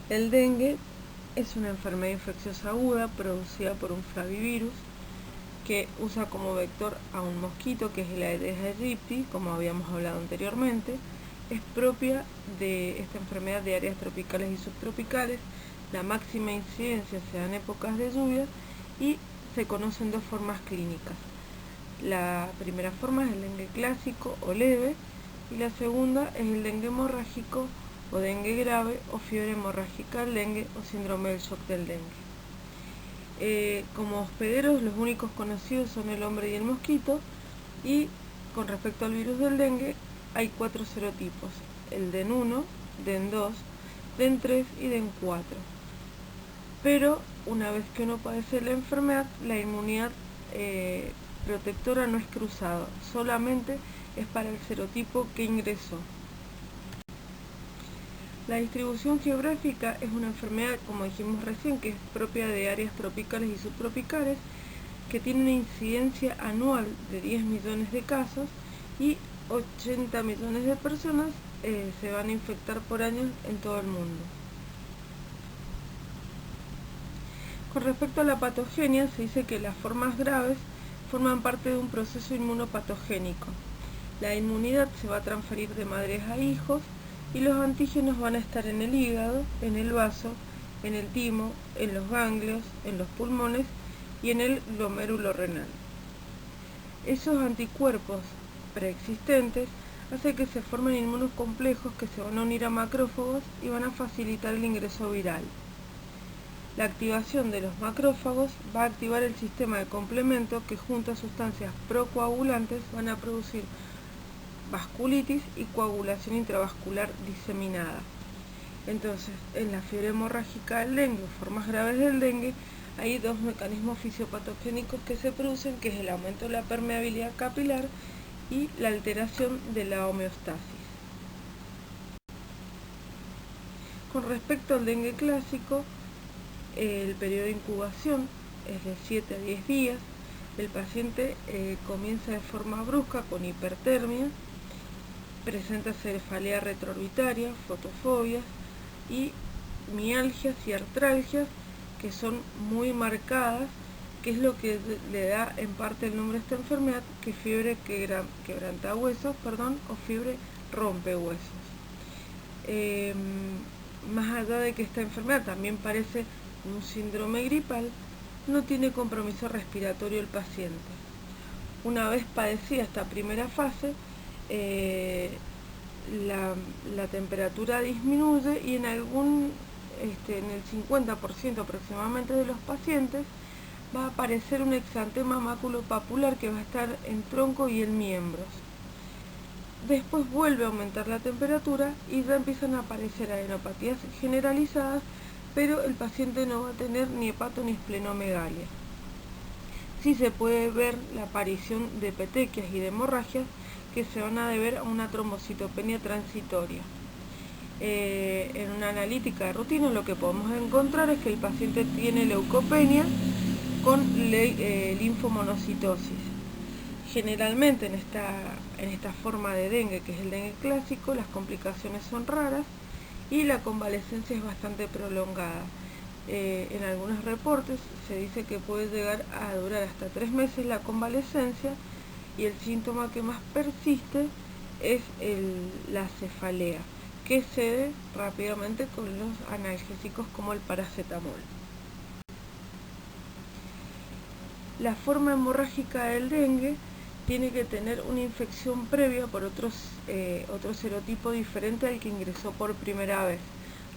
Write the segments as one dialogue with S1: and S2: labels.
S1: El dengue es una enfermedad infecciosa aguda producida por un flavivirus que usa como vector a un mosquito, que es el Aedes aegypti, como habíamos hablado anteriormente. Es propia de esta enfermedad de áreas tropicales y subtropicales. La máxima incidencia se da en épocas de lluvia y se conocen dos formas clínicas. La primera forma es el dengue clásico o leve y la segunda es el dengue hemorrágico o dengue grave o fiebre hemorrágica del dengue o síndrome del shock del dengue. Como hospederos, los únicos conocidos son el hombre y el mosquito, y con respecto al virus del dengue hay 4 serotipos: el DEN1, DEN2, DEN3 y DEN4. Pero una vez que uno padece la enfermedad, la inmunidad protectora no es cruzada, solamente es para el serotipo que ingresó. La distribución geográfica es una enfermedad, como dijimos recién, que es propia de áreas tropicales y subtropicales, que tiene una incidencia anual de 10 millones de casos y 80 millones de personas se van a infectar por año en todo el mundo. Con respecto a la patogenia, se dice que las formas graves forman parte de un proceso inmunopatogénico. La inmunidad se va a transferir de madres a hijos y los antígenos van a estar en el hígado, en el vaso, en el timo, en los ganglios, en los pulmones y en el glomérulo renal. Esos anticuerpos preexistentes hacen que se formen inmunocomplejos que se van a unir a macrófagos y van a facilitar el ingreso viral. La activación de los macrófagos va a activar el sistema de complemento que junto a sustancias procoagulantes van a producir vasculitis y coagulación intravascular diseminada. Entonces, en la fiebre hemorrágica del dengue o formas graves del dengue, hay dos mecanismos fisiopatogénicos que se producen, que es el aumento de la permeabilidad capilar y la alteración de la homeostasis. Con respecto al dengue clásico, el periodo de incubación es de 7 a 10 días. El paciente comienza de forma brusca con hipertermia, presenta cefalea retroorbitaria, fotofobias y mialgias y artralgias que son muy marcadas, que es lo que le da en parte el nombre a esta enfermedad, que es fiebre quebrantahuesos, o fiebre rompehuesos. Más allá de que esta enfermedad también parece un síndrome gripal, no tiene compromiso respiratorio el paciente. Una vez padecida esta primera fase, la temperatura disminuye y en el 50% aproximadamente de los pacientes va a aparecer un exantema maculopapular que va a estar en tronco y en miembros. Después vuelve a aumentar la temperatura y ya empiezan a aparecer adenopatías generalizadas, pero el paciente no va a tener ni hepato ni esplenomegalia. Sí se puede ver la aparición de petequias y de hemorragias que se van a deber a una trombocitopenia transitoria. En una analítica de rutina lo que podemos encontrar es que el paciente tiene leucopenia con linfomonocitosis. Generalmente en esta forma de dengue, que es el dengue clásico, las complicaciones son raras y la convalecencia es bastante prolongada. En algunos reportes se dice que puede llegar a durar hasta 3 meses la convalecencia, y el síntoma que más persiste es la cefalea, que cede rápidamente con los analgésicos como el paracetamol. La forma hemorrágica del dengue tiene que tener una infección previa por otro serotipo diferente al que ingresó por primera vez.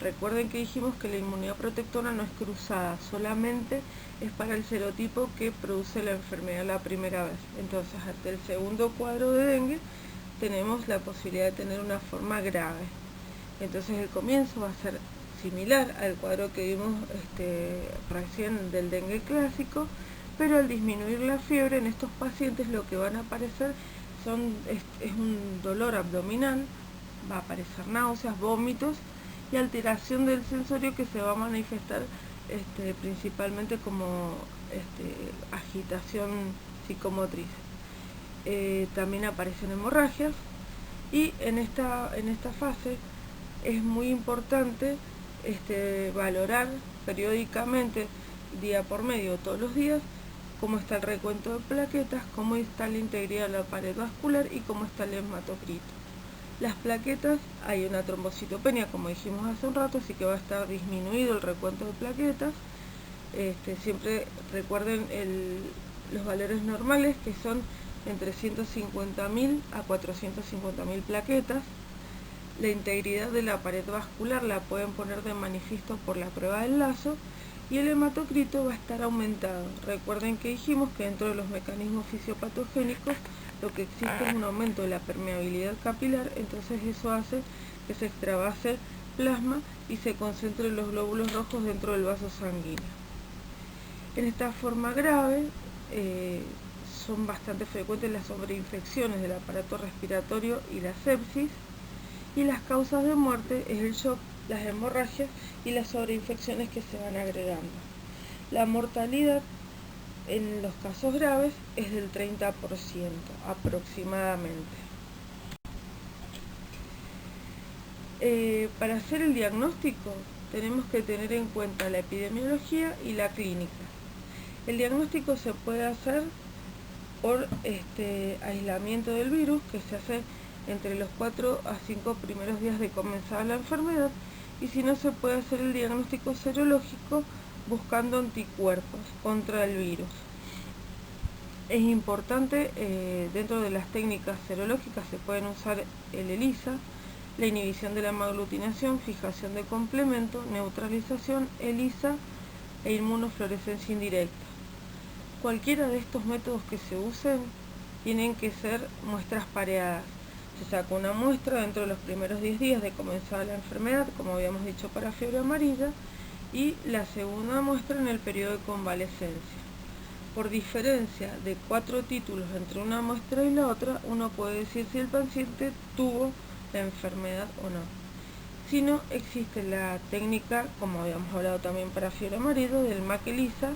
S1: Recuerden que dijimos que la inmunidad protectora no es cruzada, solamente es para el serotipo que produce la enfermedad la primera vez. Entonces, hasta el segundo cuadro de dengue tenemos la posibilidad de tener una forma grave. Entonces, el comienzo va a ser similar al cuadro que vimos recién del dengue clásico, pero al disminuir la fiebre en estos pacientes lo que van a aparecer es un dolor abdominal, va a aparecer náuseas, vómitos y alteración del sensorio, que se va a manifestar principalmente como agitación psicomotriz. También aparecen hemorragias, y en esta fase es muy importante valorar periódicamente, día por medio, todos los días, cómo está el recuento de plaquetas, cómo está la integridad de la pared vascular y cómo está el hematocrito. Las plaquetas, hay una trombocitopenia, como dijimos hace un rato, así que va a estar disminuido el recuento de plaquetas. Siempre recuerden los valores normales, que son entre 150.000 a 450.000 plaquetas. La integridad de la pared vascular la pueden poner de manifiesto por la prueba del lazo, y el hematocrito va a estar aumentado. Recuerden que dijimos que dentro de los mecanismos fisiopatogénicos lo que existe es un aumento de la permeabilidad capilar, entonces eso hace que se extravase plasma y se concentren los glóbulos rojos dentro del vaso sanguíneo. En esta forma grave son bastante frecuentes las sobreinfecciones del aparato respiratorio y la sepsis, y las causas de muerte es el shock, las hemorragias y las sobreinfecciones que se van agregando. La mortalidad en los casos graves es del 30% aproximadamente. Para hacer el diagnóstico tenemos que tener en cuenta la epidemiología y la clínica. El diagnóstico se puede hacer por aislamiento del virus, que se hace entre los 4 a 5 primeros días de comenzar la enfermedad, y si no, se puede hacer el diagnóstico serológico buscando anticuerpos contra el virus. Es importante, dentro de las técnicas serológicas se pueden usar el ELISA, la inhibición de la hemaglutinación, fijación de complemento, neutralización, ELISA e inmunofluorescencia indirecta. Cualquiera de estos métodos que se usen tienen que ser muestras pareadas. Se saca una muestra dentro de los primeros 10 días de comenzar la enfermedad, como habíamos dicho para fiebre amarilla, y la segunda muestra en el periodo de convalecencia. Por diferencia de 4 títulos entre una muestra y la otra, uno puede decir si el paciente tuvo la enfermedad o no. Si no, existe la técnica, como habíamos hablado también para fiebre amarilla, del MAC-ELISA,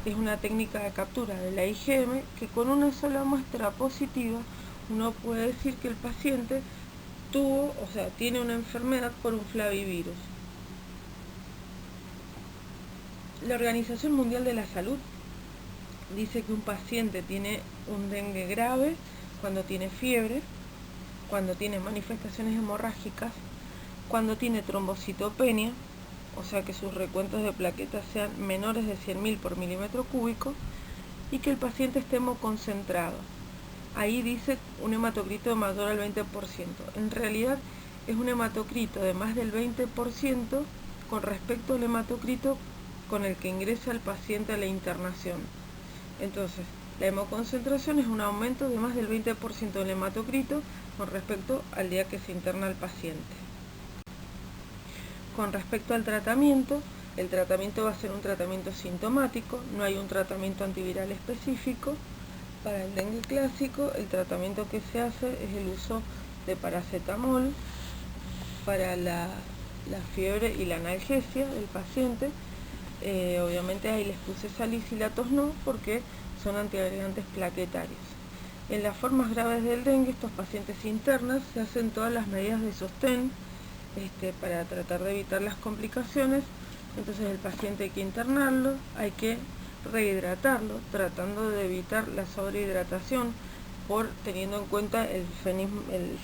S1: que es una técnica de captura de la IgM, que con una sola muestra positiva uno puede decir que el paciente tiene una enfermedad por un flavivirus. La Organización Mundial de la Salud dice que un paciente tiene un dengue grave cuando tiene fiebre, cuando tiene manifestaciones hemorrágicas, cuando tiene trombocitopenia, o sea que sus recuentos de plaquetas sean menores de 100.000 por milímetro cúbico, y que el paciente esté hemoconcentrado. Ahí dice un hematocrito mayor al 20%. En realidad es un hematocrito de más del 20% con respecto al hematocrito con el que ingresa el paciente a la internación. Entonces, la hemoconcentración es un aumento de más del 20% del hematocrito con respecto al día que se interna el paciente. Con respecto al tratamiento, el tratamiento va a ser un tratamiento sintomático, no hay un tratamiento antiviral específico. Para el dengue clásico, el tratamiento que se hace es el uso de paracetamol para la fiebre y la analgesia del paciente. Obviamente ahí les puse salicilatos no, porque son antiagregantes plaquetarios. En las formas graves del dengue, estos pacientes internas se hacen todas las medidas de sostén para tratar de evitar las complicaciones. Entonces el paciente hay que internarlo, hay que rehidratarlo, tratando de evitar la sobrehidratación, teniendo en cuenta el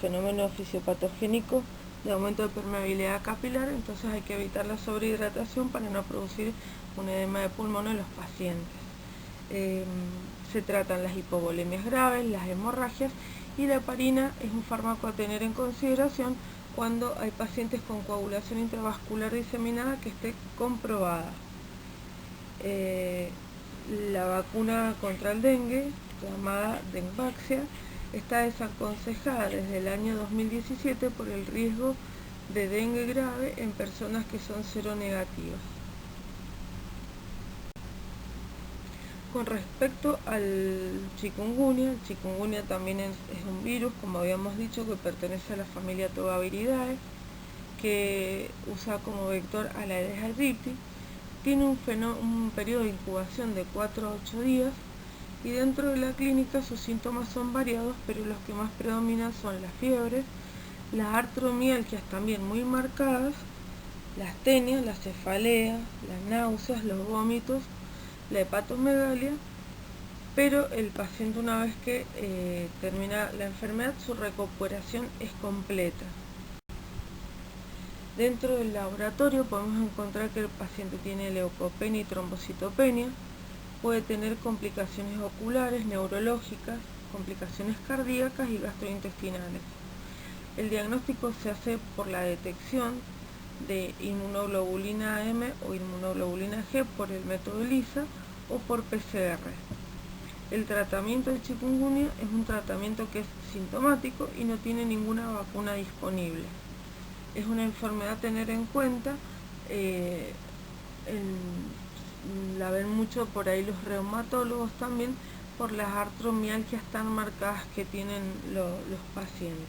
S1: fenómeno fisiopatogénico de aumento de permeabilidad capilar. Entonces hay que evitar la sobrehidratación para no producir un edema de pulmón en los pacientes. Se tratan las hipovolemias graves, las hemorragias, y la heparina es un fármaco a tener en consideración cuando hay pacientes con coagulación intravascular diseminada que esté comprobada. La vacuna contra el dengue, llamada Dengvaxia, está desaconsejada desde el año 2017 por el riesgo de dengue grave en personas que son seronegativas. Con respecto al chikungunya, el chikungunya también es un virus, como habíamos dicho, que pertenece a la familia Tobaviridae, que usa como vector a la Aedes aegypti. Tiene un periodo de incubación de 4 a 8 días, y dentro de la clínica sus síntomas son variados, pero los que más predominan son la fiebre, las artromialgias también muy marcadas, la astenia, la cefalea, las náuseas, los vómitos, la hepatomegalia, pero el paciente, una vez que termina la enfermedad, su recuperación es completa. Dentro del laboratorio podemos encontrar que el paciente tiene leucopenia y trombocitopenia, puede tener complicaciones oculares, neurológicas, complicaciones cardíacas y gastrointestinales. El diagnóstico se hace por la detección de inmunoglobulina M o inmunoglobulina G por el método ELISA o por PCR. El tratamiento de chikungunya es un tratamiento que es sintomático y no tiene ninguna vacuna disponible. Es una enfermedad a tener en cuenta, la ven mucho por ahí los reumatólogos también, por las artromialgias tan marcadas que tienen los pacientes.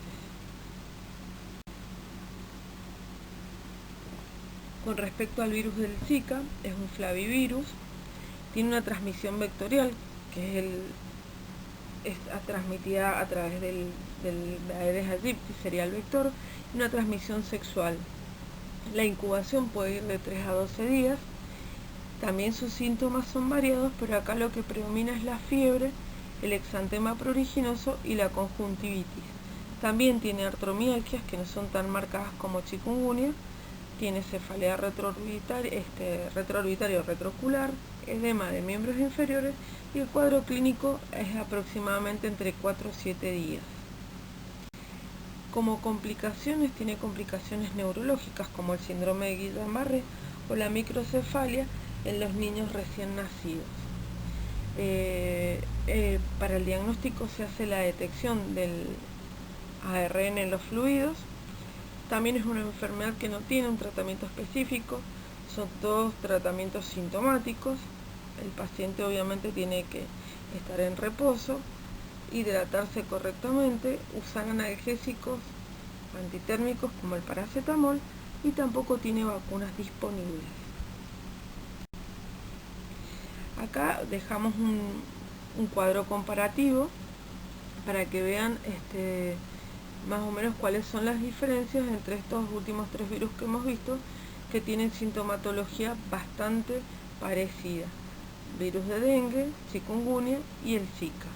S1: Con respecto al virus del Zika, es un flavivirus, tiene una transmisión vectorial, que es transmitida a través del Aedes aegypti, sería el vector, y una transmisión sexual. La incubación puede ir de 3 a 12 días. También sus síntomas son variados, pero acá lo que predomina es la fiebre, el exantema pruriginoso y la conjuntivitis. También tiene artromialgias que no son tan marcadas como chikungunya, tiene cefalea retroorbitaria o retroocular, edema de miembros inferiores y el cuadro clínico es aproximadamente entre 4 o 7 días. Como complicaciones, tiene complicaciones neurológicas como el síndrome de Guillain-Barré o la microcefalia en los niños recién nacidos. Para el diagnóstico se hace la detección del ARN en los fluidos. También es una enfermedad que no tiene un tratamiento específico, son todos tratamientos sintomáticos. El paciente obviamente tiene que estar en reposo, hidratarse correctamente, usar analgésicos antitérmicos como el paracetamol y tampoco tiene vacunas disponibles. Acá dejamos un cuadro comparativo para que vean más o menos cuáles son las diferencias entre estos últimos 3 virus que hemos visto, que tienen sintomatología bastante parecida: virus de dengue, chikungunya y el Zika.